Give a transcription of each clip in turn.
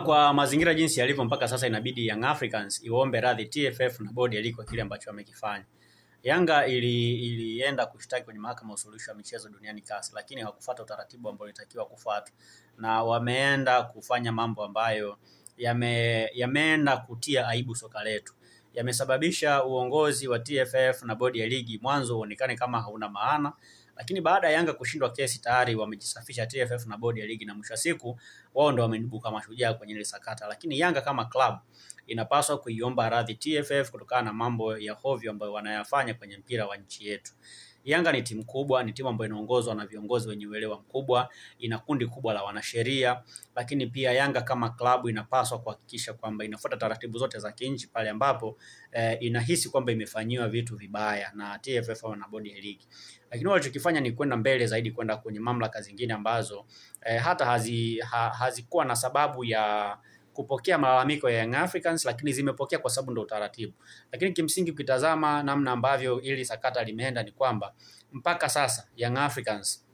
Kwa mazingira jinsi yalivyo mpaka sasa inabidi Young Africans iombe radhi TFF na bodi ya ligi kwa kile ambacho wamekifanya. Yanga ilienda kushtaki kwenye mahakama ya usuluhishi wa michezo duniani CAS, lakini hawakufuata utaratibu ambao ulitakiwa kufuatwa. Na wameenda kufanya mambo ambayo yameenda kutia aibu soka letu. Yamesababisha uongozi wa TFF na bodi ya ligi mwanzo uonekane kama hauna maana, lakini baada ya Yanga kushindwa kesi tayari wamejisafisha TFF na bodi ya ligi, na mwisho siku wao ndio wameibuka mashujaa kwenye ile sakata. Lakini Yanga kama club inapaswa kuiomba radhi TFF kutokana na mambo ya hovyo ambayo wanayafanya kwenye mpira wa nchi yetu. Yanga ni timu kubwa, ni timu ambayo inaongozwa na viongozi wenye uelewa mkubwa, ina kundi kubwa la wanasheria, lakini pia Yanga kama klabu inapaswa kuhakikisha kwamba inafuata taratibu zote za kinchi pale ambapo inahisi kwamba imefanyiwa vitu vibaya na TFF na bodi ya ligi. Lakini walichokifanya ni kwenda mbele zaidi, kwenda kwenye mamlaka zingine ambazo hata hazikuwa na sababu ya kupokea malalamiko ya Young Africans, lakini zimepokea kwa sababu ndio utaratibu. Lakini kimsingi ukitazama namna ambavyo ili sakata limeenda ni kwamba mpaka sasa Young Africans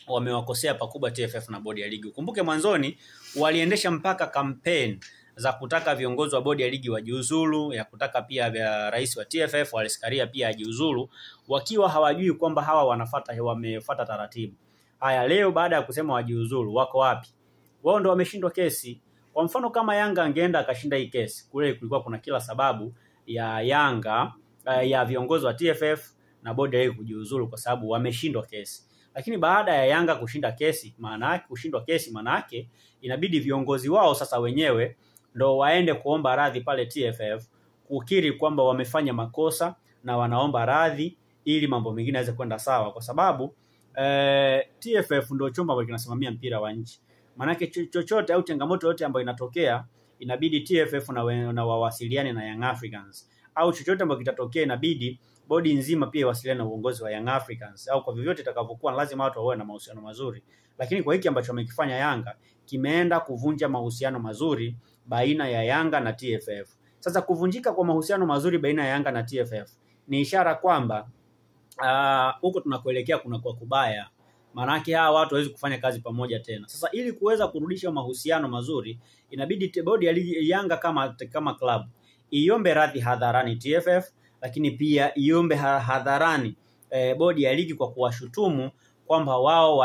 wamewakosea pakubwa TFF na bodi ya ligi. Ukumbuke mwanzoni waliendesha mpaka campaign za kutaka viongozi wa bodi ya ligi wajiuzulu, ya kutaka pia vya rais wa TFF Wallace Karia pia ajiuzulu, wakiwa hawajui kwamba hawa wamefuata taratibu. Haya, leo baada ya kusema wajiuzulu wako wapi? Wao ndio wameshindwa kesi. Kwa mfano kama Yanga angeenda akashinda hii kesi, kule kulikuwa kuna kila sababu ya Yanga ya viongozi wa TFF na bodi ya ligi kujiuzulu kwa sababu wameshindwa kesi. Lakini baada ya Yanga kushindwa kesi maana yake inabidi viongozi wao sasa wenyewe ndio waende kuomba radhi pale TFF, kukiri kwamba wamefanya makosa na wanaomba radhi ili mambo mengine yaweze kwenda sawa, kwa sababu TFF ndio chombo ambacho kinasimamia mpira wa nchi. Manake chochote au changamoto yote ambayo inatokea inabidi TFF na wawasiliane na Young Africans, au chochote ambacho kitatokea inabidi bodi nzima pia iwasiliane na uongozi wa Young Africans, au kwa vyovyote itakavyokuwa lazima watu wawe na mahusiano mazuri. Lakini kwa hiki ambacho wamekifanya Yanga kimeenda kuvunja mahusiano mazuri baina ya Yanga na TFF. Sasa kuvunjika kwa mahusiano mazuri baina ya Yanga na TFF ni ishara kwamba huko tunakoelekea kuna kwa kubaya. Manake hawa watu hawezi kufanya kazi pamoja tena. Sasa ili kuweza kurudisha mahusiano mazuri inabidi bodi ya ligi Yanga kama club iombe radhi hadharani TFF, lakini pia iombe hadharani bodi ya ligi kwa kuwashutumu kwamba wao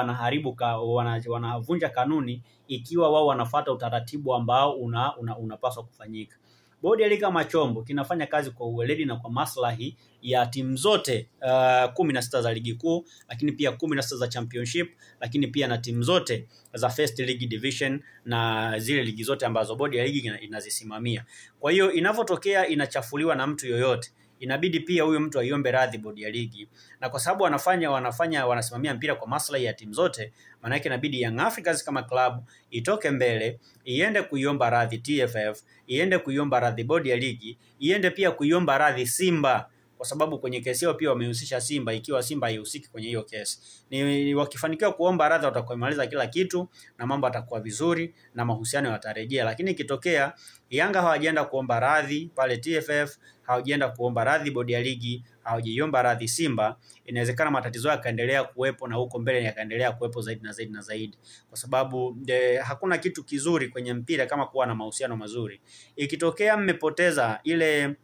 wanavunja kanuni ikiwa wao wanafuata utaratibu ambao unapaswa kufanyika. Bodi ya ligi kama chombo kinafanya kazi kwa uweledi na kwa maslahi ya timu zote 16 za ligi kuu, lakini pia 16 za championship, lakini pia na timu zote za first league division na zile ligi zote ambazo bodi ya ligi inazisimamia. Kwa hiyo inapotokea inachafuliwa na mtu yoyote, inabidi pia huyo mtu aiombe radhi bodi ya ligi. Na kwa sababu wanasimamia mpira kwa maslahi ya timu zote, maana yake inabidi Young Africans kama club itoke mbele, iende kuiomba radhi TFF, iende kuiomba radhi bodi ya ligi, iende pia kuiomba radhi Simba, kwa sababu kwenye kesi yao pia wamehusisha Simba, ikiwa Simba haihusiki kwenye hiyo kesi. Ni wakifanikiwa kuomba radhi watakomaliza kila kitu na mambo yatakuwa vizuri na mahusiano yatarejea. Lakini ikitokea Yanga hawajaenda kuomba radhi pale TFF, hawajaenda kuomba radhi bodi ya ligi, hawajiomba radhi Simba, inawezekana matatizo yakaendelea kuwepo na huko mbele yakaendelea kuwepo zaidi na zaidi. Kwa sababu hakuna kitu kizuri kwenye mpira kama kuwa na mahusiano mazuri. Ikitokea mmepoteza ile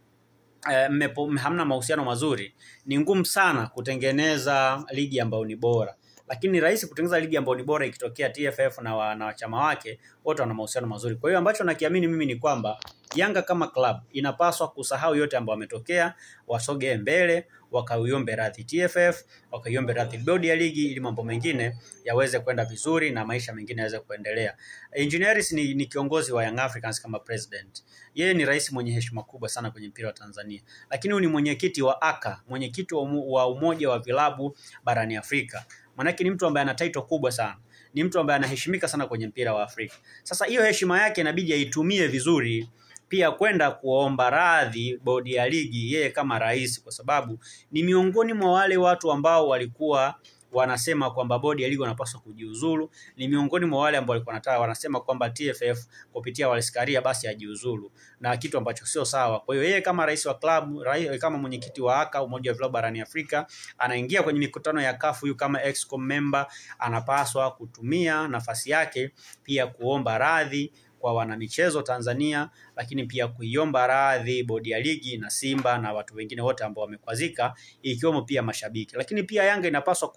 hamna mahusiano mazuri, ni ngumu sana kutengeneza ligi ambayo ni bora. Lakini rahisi kutengeneza ligi ambayo ni bora ikitokea TFF na wachama wake wote wana mahusiano mazuri. Kwa hiyo ambacho nakiamini mimi ni kwamba Yanga kama club inapaswa kusahau yote ambayo yametokea, wasogee mbele, wakaiombe radhi TFF, wakaiombe radhi bodi ya ligi ili mambo mengine yaweze kwenda vizuri na maisha mengine yaweze kuendelea. Engineers ni kiongozi wa Young Africans kama president. Yeye ni rais mwenye heshima kubwa sana kwenye mpira wa Tanzania. Lakini huyu ni mwenyekiti wa ACA, mwenyekiti wa umoja wa vilabu barani Afrika. Manake ni mtu ambaye ana title kubwa sana. Ni mtu ambaye anaheshimika sana kwenye mpira wa Afrika. Sasa hiyo heshima yake inabidi aitumie vizuri pia kwenda kuomba radhi bodi ya ligi yeye kama rais, kwa sababu ni miongoni mwa wale watu ambao walikuwa wanasema kwamba bodi ya ligi wanapaswa kujiuzulu, ni miongoni mwa wale ambao walikuwa wanasema kwamba TFF kupitia Wallace Karia basi ajiuzulu, na kitu ambacho sio sawa. Kwa hiyo yeye kama rais wa club, kama mwenyekiti wa ACA umoja wa vilabu barani Afrika, anaingia kwenye mikutano ya CAF, huyu kama excom member anapaswa kutumia nafasi yake pia kuomba radhi kwa wanamichezo Tanzania, lakini pia kuiomba radhi bodi ya ligi na Simba na watu wengine wote ambao wamekwazika, ikiwemo pia mashabiki. Lakini pia Yanga inapaswa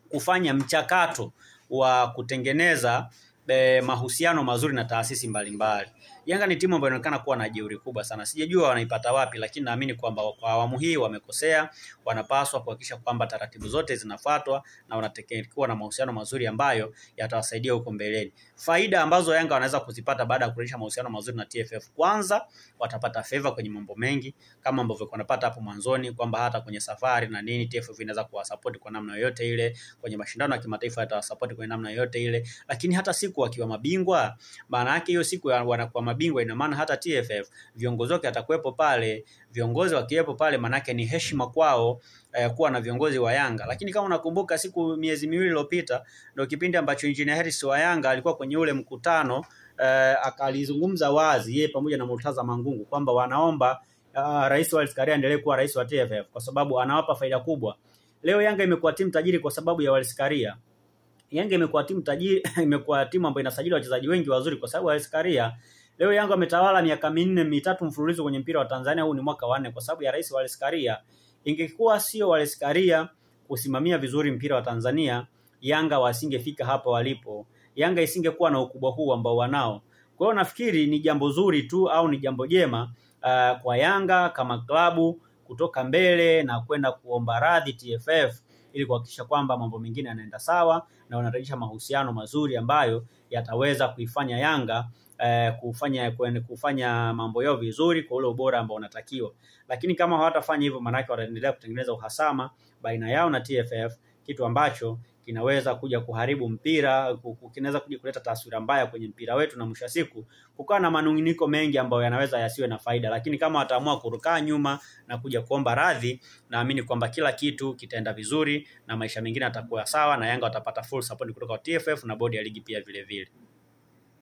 kufanya mchakato wa kutengeneza mahusiano mazuri na taasisi mbalimbali. Yanga ni timu ambayo inaonekana kuwa na jeuri kubwa sana. Sijajua wanaipata wapi, lakini naamini kwamba kwa awamu hii wamekosea. Wanapaswa kuhakikisha kwamba taratibu zote zinafuatwa na wanatekelezwa na mahusiano mazuri ambayo yatawasaidia huko mbeleni. Faida ambazo Yanga wanaweza kuzipata baada ya kurejesha mahusiano mazuri na TFF. Kwanza, watapata favor kwenye mambo mengi kama ambavyo wanapata hapo mwanzoni, kwamba hata kwenye safari na nini TFF inaweza kuwasupport kwa namna yoyote ile, kwenye mashindano ya kimataifa yatawasupport kwa namna yoyote ile. Lakini hata siku wakiwa mabingwa, maana yake hiyo siku wanakuwa mabingwa, ina maana hata TFF viongozi wake atakuwepo pale. Viongozi wakiwepo pale maana yake ni heshima kwao kuwa na viongozi wa Yanga. Lakini kama unakumbuka miezi miwili iliyopita ndio kipindi ambacho Engineer Harris wa Yanga alikuwa kwenye ule mkutano, akalizungumza wazi yeye pamoja na Murtaza Mangungu kwamba wanaomba Rais Wallace Karia endelee kuwa rais wa TFF kwa sababu anawapa faida kubwa. Leo Yanga imekuwa timu tajiri kwa sababu ya Wallace Karia. Yanga imekuwa timu tajiri, imekuwa timu ambayo inasajili wachezaji wengi wazuri kwa sababu Wallace Karia. Leo Yanga ametawala miaka 4 mfululizo kwenye mpira wa Tanzania, huu ni mwaka wa 4 kwa sababu ya Rais Wallace Karia. Ingekuwa sio Wallace Karia kusimamia vizuri mpira wa Tanzania, Yanga wasingefika hapa walipo. Yanga isingekuwa na ukubwa huu ambao wanao. Kwa hiyo nafikiri ni jambo zuri tu au ni jambo jema kwa Yanga kama klabu kutoka mbele na kwenda kuomba radhi TFF ili kuhakikisha kwamba mambo mengine yanaenda sawa na wanarejesha mahusiano mazuri ambayo yataweza kuifanya Yanga kufanya mambo yao vizuri kwa ule ubora ambao unatakiwa. Lakini kama hawatafanya hivyo, maana yake wataendelea kutengeneza uhasama baina yao na TFF, kitu ambacho kinaweza kuja kuharibu mpira, kinaweza kuja kuleta taswira mbaya kwenye mpira wetu, na mwisho siku kukaa na manunguniko mengi ambayo yanaweza yasiwe na faida. Lakini kama wataamua kurukaa nyuma na kuja kuomba radhi, naamini kwamba kila kitu kitaenda vizuri na maisha mengine yatakuwa sawa na Yanga watapata full support kutoka kwa TFF na bodi ya ligi pia vile vile.